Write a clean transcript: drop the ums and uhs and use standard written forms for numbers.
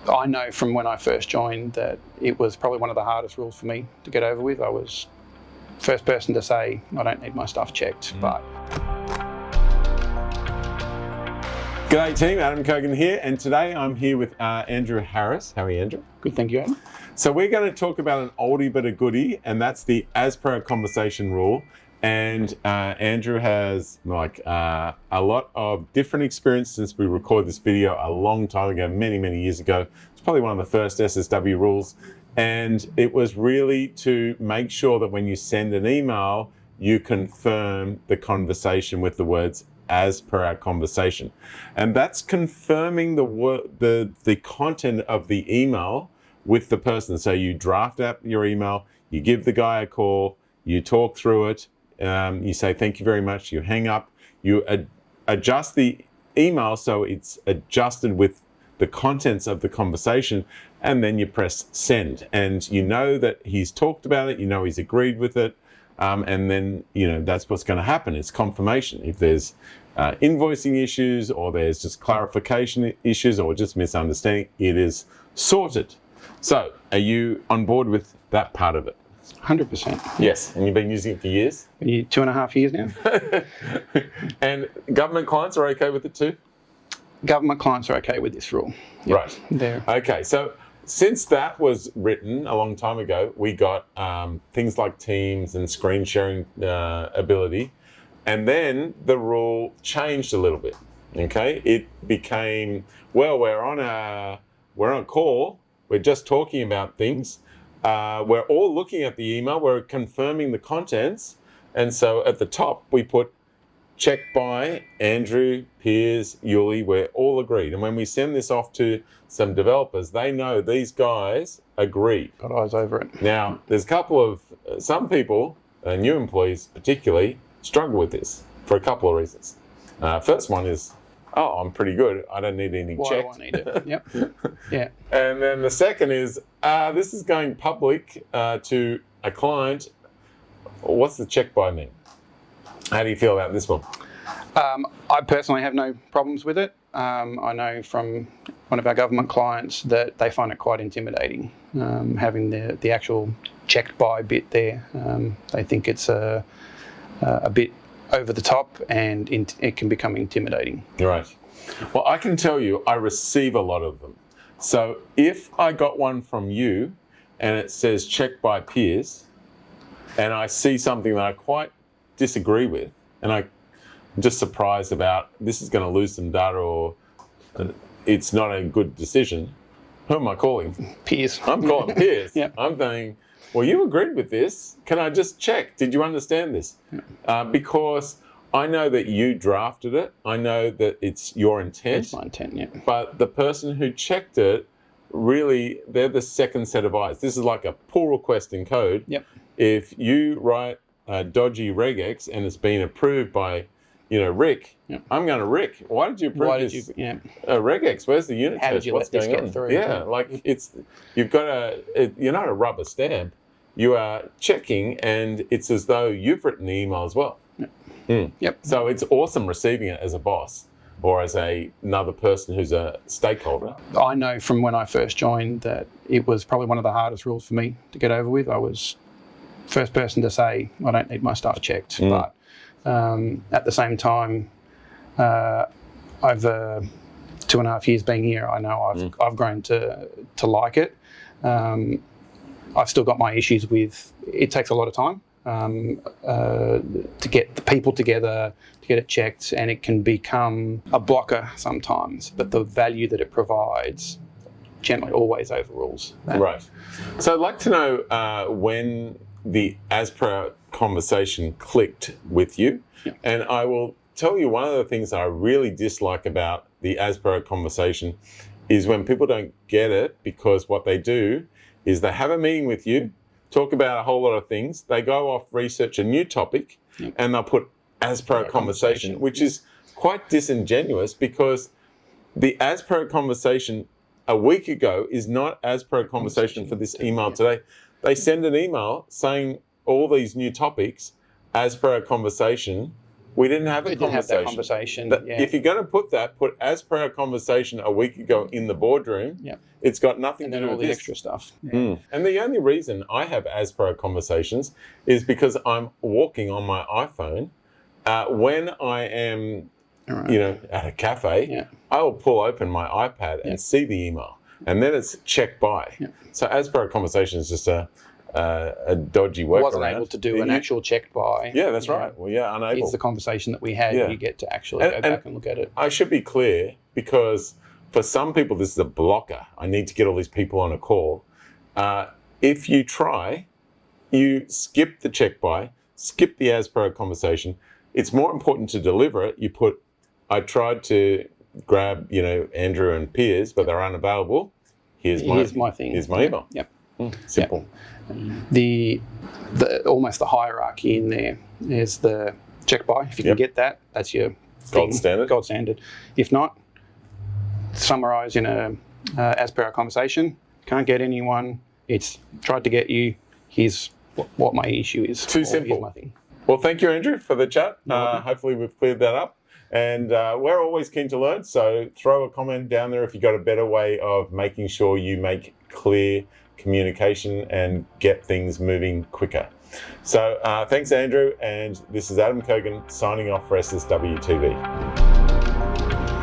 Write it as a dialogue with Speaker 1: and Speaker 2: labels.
Speaker 1: I know from when I first joined that it was probably one of the hardest rules for me to get over with. I was first person to say, I don't need my stuff checked, but...
Speaker 2: G'day team, Adam Cogan here, and today I'm here with Andrew Harris. How are you, Andrew?
Speaker 1: Good, thank you, Adam.
Speaker 2: So we're going to talk about an oldie but a goodie, and that's the as per conversation rule. And Andrew has a lot of different experience since we recorded this video a long time ago, many years ago. It's probably one of the first SSW rules. And it was really to make sure that when you send an email, you confirm the conversation with the words as per our conversation. And that's confirming the content of the email with the person. So you draft up your email, you give the guy a call, you talk through it, you say thank you very much, you hang up, you adjust the email so it's adjusted with the contents of the conversation, and then you press send. And you know that he's talked about it, you know he's agreed with it, and then that's what's going to happen. It's confirmation. If there's invoicing issues, or there's just clarification issues, or just misunderstanding, it is sorted. So are you on board with that part of it?
Speaker 1: 100%.
Speaker 2: Yes, and you've been using it for years?
Speaker 1: 2.5 years now.
Speaker 2: And government clients are okay with it too?
Speaker 1: Government clients are okay with this rule. Yep.
Speaker 2: Right.
Speaker 1: There.
Speaker 2: Okay, so since that was written a long time ago, we got things like Teams and screen sharing ability, and then the rule changed a little bit. Okay, it became, well, we're on a call, we're just talking about things. We're all looking at the email, we're confirming the contents, and so at the top we put checked by Andrew, Piers, Yuli, we're all agreed. And when we send this off to some developers, they know these guys agree.
Speaker 1: Got eyes over it.
Speaker 2: Now, there's some people, new employees particularly, struggle with this for a couple of reasons. First one is, I'm pretty good, I don't need any
Speaker 1: Why
Speaker 2: checked.
Speaker 1: do I need it? Yep. Yeah.
Speaker 2: And then the second is, this is going public to a client. What's the check by mean? How do you feel about this one?
Speaker 1: I personally have no problems with it. I know from one of our government clients that they find it quite intimidating, having the actual checked by bit there. They think it's a bit over the top, and it can become intimidating.
Speaker 2: Right. Well, I can tell you, I receive a lot of them. So if I got one from you and it says checked by Piers, and I see something that I quite disagree with, and I'm just surprised about this is going to lose some data, or it's not a good decision, who am I calling?
Speaker 1: Piers.
Speaker 2: I'm calling Piers.
Speaker 1: Yep.
Speaker 2: I'm saying, well, you agreed with this. Can I just check? Did you understand this? Because I know that you drafted it. I know that it's your intent.
Speaker 1: It's my intent, yeah.
Speaker 2: But the person who checked it, really, they're the second set of eyes. This is like a pull request in code.
Speaker 1: Yep.
Speaker 2: If you write a dodgy regex and it's been approved by, Rick,
Speaker 1: yep.
Speaker 2: I'm going to Rick. Why did you approve this regex? Where's the unit
Speaker 1: How
Speaker 2: test?
Speaker 1: did you
Speaker 2: What's
Speaker 1: let this
Speaker 2: going
Speaker 1: get
Speaker 2: on?
Speaker 1: through?
Speaker 2: Yeah, you're not a rubber stamp. You are checking, and it's as though you've written the email as well.
Speaker 1: Yep. Yep.
Speaker 2: So it's awesome receiving it as a boss or as another person who's a stakeholder.
Speaker 1: I know from when I first joined that it was probably one of the hardest rules for me to get over with. I was first person to say, I don't need my stuff checked. But at the same time, over 2.5 years being here, I know I've grown to like it. I've still got my issues with, it takes a lot of time to get the people together, to get it checked, and it can become a blocker sometimes, but the value that it provides generally always overrules that.
Speaker 2: Right. So I'd like to know when the as per conversation clicked with you.
Speaker 1: Yeah.
Speaker 2: And I will tell you, one of the things I really dislike about the as per conversation is when people don't get it, because what they do is they have a meeting with you, talk about a whole lot of things, they go off, research a new topic, and they'll put as per conversation, which is quite disingenuous, because the as per conversation a week ago is not as per conversation for this email today. They send an email saying all these new topics as per our conversation We didn't have a
Speaker 1: We didn't have
Speaker 2: conversation.
Speaker 1: that conversation.
Speaker 2: That-
Speaker 1: Yeah.
Speaker 2: If you're going to put as per our conversation a week ago in the boardroom,
Speaker 1: Yeah.
Speaker 2: it's got nothing
Speaker 1: And
Speaker 2: to
Speaker 1: then
Speaker 2: do
Speaker 1: all
Speaker 2: with
Speaker 1: the
Speaker 2: this.
Speaker 1: extra stuff. Yeah.
Speaker 2: And the only reason I have as per our conversations is because I'm walking on my iPhone. When I am,
Speaker 1: Right.
Speaker 2: at a cafe,
Speaker 1: Yeah.
Speaker 2: I will pull open my iPad and
Speaker 1: Yeah.
Speaker 2: see the email, and then it's checked by.
Speaker 1: Yeah.
Speaker 2: So as per our conversation is just a dodgy workaround.
Speaker 1: Wasn't able to do an actual check by.
Speaker 2: Yeah, that's right. Well, yeah, unable.
Speaker 1: It's the conversation that we had.
Speaker 2: Yeah.
Speaker 1: You get to actually go back and look at it.
Speaker 2: I should be clear, because for some people this is a blocker. I need to get all these people on a call. If you try, you skip the check by, skip the as per conversation. It's more important to deliver it. You put, I tried to grab, Andrew and Piers, but they're unavailable. Here's my
Speaker 1: thing.
Speaker 2: Here's my email.
Speaker 1: Yep.
Speaker 2: Simple.
Speaker 1: The almost the hierarchy in there is the check by. If you can get that, that's your
Speaker 2: Gold
Speaker 1: thing.
Speaker 2: standard.
Speaker 1: Gold standard. If not, summarise in a as per our conversation. Can't get anyone. It's tried to get you. Here's what my issue is.
Speaker 2: Too
Speaker 1: or
Speaker 2: simple.
Speaker 1: Here's my thing.
Speaker 2: Well, thank you, Andrew, for the chat.
Speaker 1: welcome.
Speaker 2: Hopefully we've cleared that up. And we're always keen to learn, so throw a comment down there if you've got a better way of making sure you make clear communication and get things moving quicker. So thanks, Andrew, and this is Adam Cogan signing off for SSW TV.